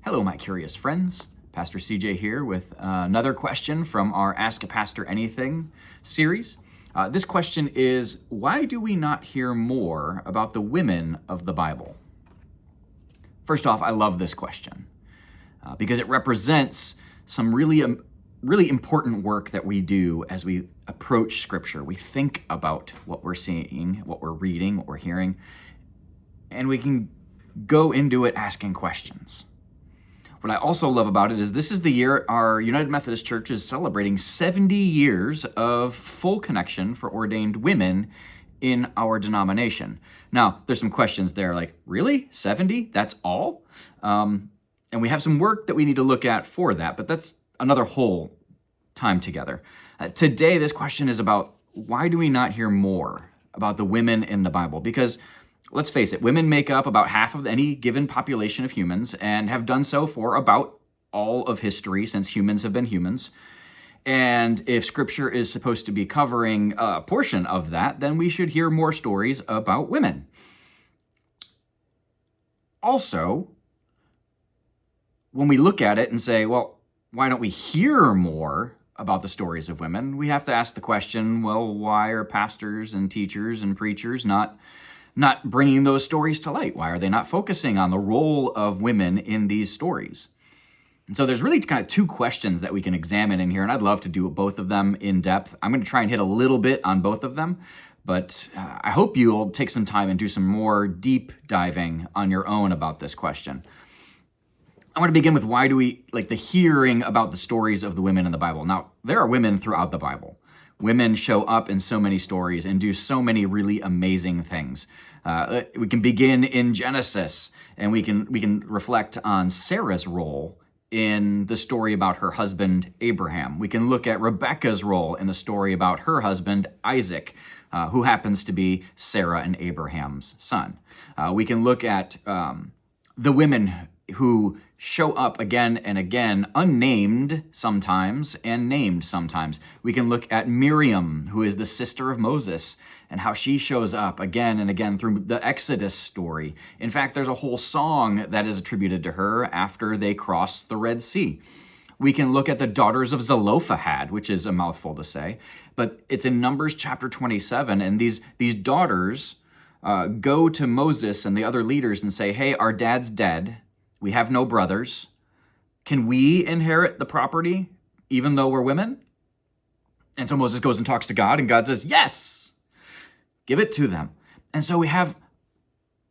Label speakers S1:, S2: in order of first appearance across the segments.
S1: Hello, my curious friends. Pastor CJ here with another question from our Ask a Pastor Anything series. This question is, why do we not hear more about the women of the Bible? First off, I love this question because it represents some really important work that we do as we approach Scripture. We think about what we're seeing, what we're reading, what we're hearing, and we can go into it asking questions. What I also love about it is this is the year our United Methodist Church is celebrating 70 years of full connection for ordained women in our denomination. Now, there's some questions there like, really? 70? That's all? And we have some work that we need to look at for that, but that's another whole time together. Today, this question is about why do we not hear more about the women in the Bible? Because let's face it, women make up about half of any given population of humans and have done so for about all of history since humans have been humans. And if Scripture is supposed to be covering a portion of that, then we should hear more stories about women. Also, when we look at it and say, well, why don't we hear more about the stories of women? We have to ask the question, well, why are pastors and teachers and preachers not bringing those stories to light? Why are they not focusing on the role of women in these stories? And so there's really kind of two questions that we can examine in here, and I'd love to do both of them in depth. I'm going to try and hit a little bit on both of them, but I hope you'll take some time and do some more deep diving on your own about this question. I want to begin with why do we like the hearing about the stories of the women in the Bible? Now, there are women throughout the Bible. Women show up in so many stories and do so many really amazing things. We can begin in Genesis, and we can reflect on Sarah's role in the story about her husband Abraham. We can look at Rebekah's role in the story about her husband Isaac, who happens to be Sarah and Abraham's son. We can look at the women who show up again and again, unnamed sometimes and named sometimes. We can look at Miriam, who is the sister of Moses, and how she shows up again and again through the Exodus story. In fact, there's a whole song that is attributed to her after they cross the Red Sea. We can look at the daughters of Zelophehad, which is a mouthful to say, but it's in Numbers chapter 27, and these daughters go to Moses and the other leaders and say, hey, our dad's dead. We have no brothers. Can we inherit the property even though we're women? And so Moses goes and talks to God, and God says, yes, give it to them. And so we have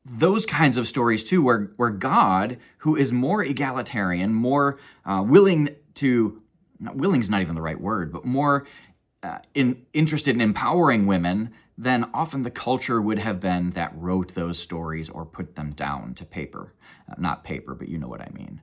S1: those kinds of stories too, where God, who is more egalitarian, more willing to, willing's not even the right word, but more interested in empowering women than often the culture would have been that wrote those stories or put them down to paper. Not paper, but you know what I mean.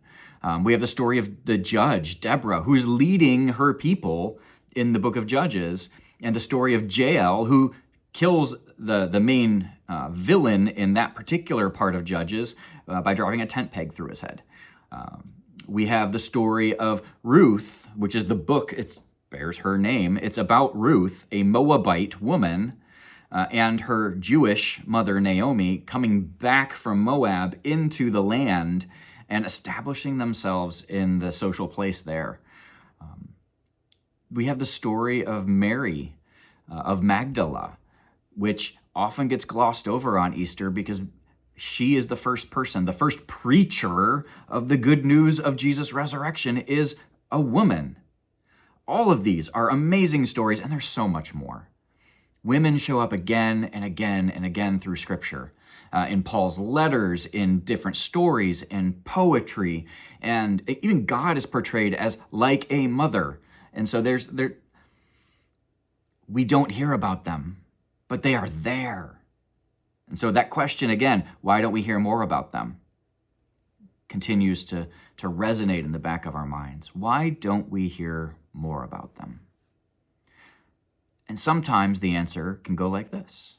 S1: We have the story of the judge, Deborah, who's leading her people in the book of Judges, and the story of Jael, who kills the main villain in that particular part of Judges by driving a tent peg through his head. We have the story of Ruth, which is the book, it bears her name. It's about Ruth, a Moabite woman, and her Jewish mother, Naomi, coming back from Moab into the land and establishing themselves in the social place there. We have the story of Mary, of Magdala, which often gets glossed over on Easter because she is the first person, the first preacher of the good news of Jesus' resurrection is a woman. All of these are amazing stories, and there's so much more. Women show up again and again and again through Scripture, in Paul's letters, in different stories, in poetry, and even God is portrayed as like a mother. And so we don't hear about them, but they are there. And so that question again, why don't we hear more about them, continues to resonate in the back of our minds. Why don't we hear more about them? And sometimes the answer can go like this.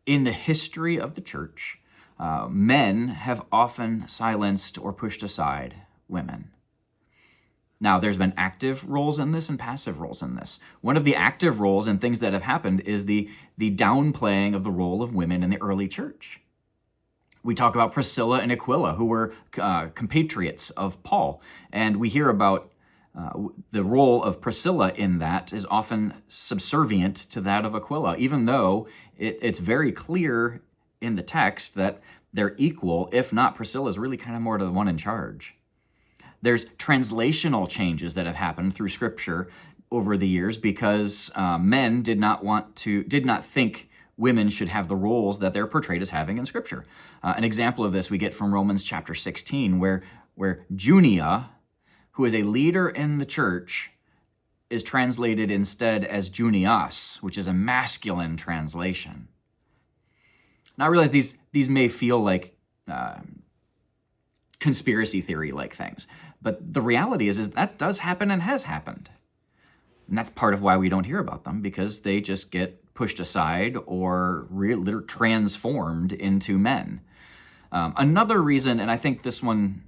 S1: In the history of the church, men have often silenced or pushed aside women. Now, there's been active roles in this and passive roles in this. One of the active roles and things that have happened is the downplaying of the role of women in the early church. We talk about Priscilla and Aquila, who were compatriots of Paul, and we hear about the role of Priscilla in that is often subservient to that of Aquila, even though it's very clear in the text that they're equal. If not, Priscilla is really kind of more to the one in charge. There's translational changes that have happened through Scripture over the years because men did not think women should have the roles that they're portrayed as having in Scripture. An example of this we get from Romans chapter 16, where Junia, who is a leader in the church, is translated instead as Junias, which is a masculine translation. Now I realize these may feel like conspiracy theory-like things, but the reality is that does happen and has happened. And that's part of why we don't hear about them, because they just get pushed aside or transformed into men. Another reason, and I think this one,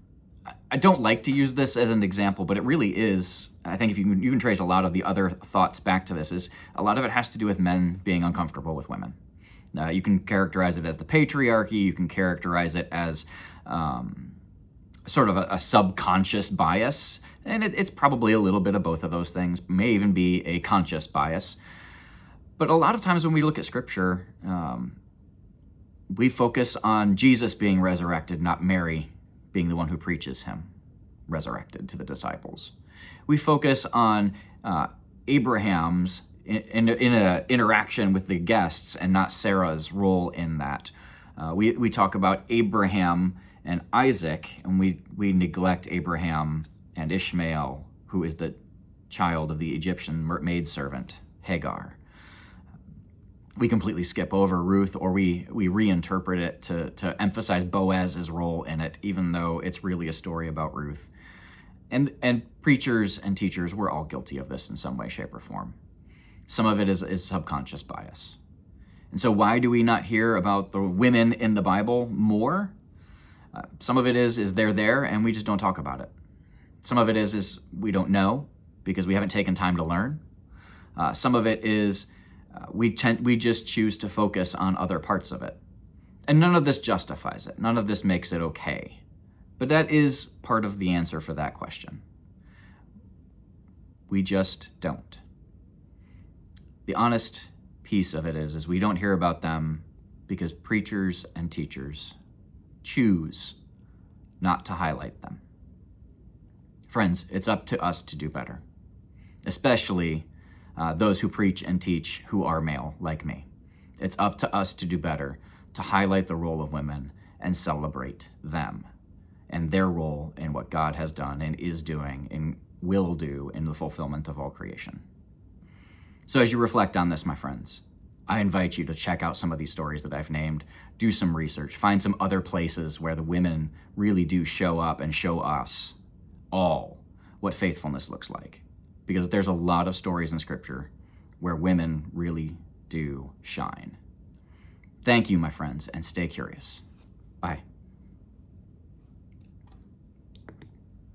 S1: I don't like to use this as an example, but it really is, I think if you can trace a lot of the other thoughts back to this, is a lot of it has to do with men being uncomfortable with women. You can characterize it as the patriarchy, you can characterize it as sort of a subconscious bias, and it's probably a little bit of both of those things, may even be a conscious bias. But a lot of times when we look at Scripture, we focus on Jesus being resurrected, not Mary being the one who preaches him resurrected to the disciples. We focus on Abraham's in an interaction with the guests and not Sarah's role in that. We talk about Abraham and Isaac, and we neglect Abraham and Ishmael, who is the child of the Egyptian maidservant, Hagar. We completely skip over Ruth, or we reinterpret it to emphasize Boaz's role in it, even though it's really a story about Ruth. And preachers and teachers, we're all guilty of this in some way, shape, or form. Some of it is subconscious bias. And so why do we not hear about the women in the Bible more? Some of it is they're there and we just don't talk about it. Some of it is we don't know because we haven't taken time to learn. Some of it is we just choose to focus on other parts of it. And none of this justifies it. None of this makes it okay. But that is part of the answer for that question. We just don't. The honest piece of it is we don't hear about them because preachers and teachers choose not to highlight them. Friends, it's up to us to do better, especially those who preach and teach who are male, like me. It's up to us to do better, to highlight the role of women and celebrate them and their role in what God has done and is doing and will do in the fulfillment of all creation. So as you reflect on this, my friends, I invite you to check out some of these stories that I've named, do some research, find some other places where the women really do show up and show us all what faithfulness looks like. Because there's a lot of stories in Scripture where women really do shine. Thank you, my friends, and stay curious. Bye.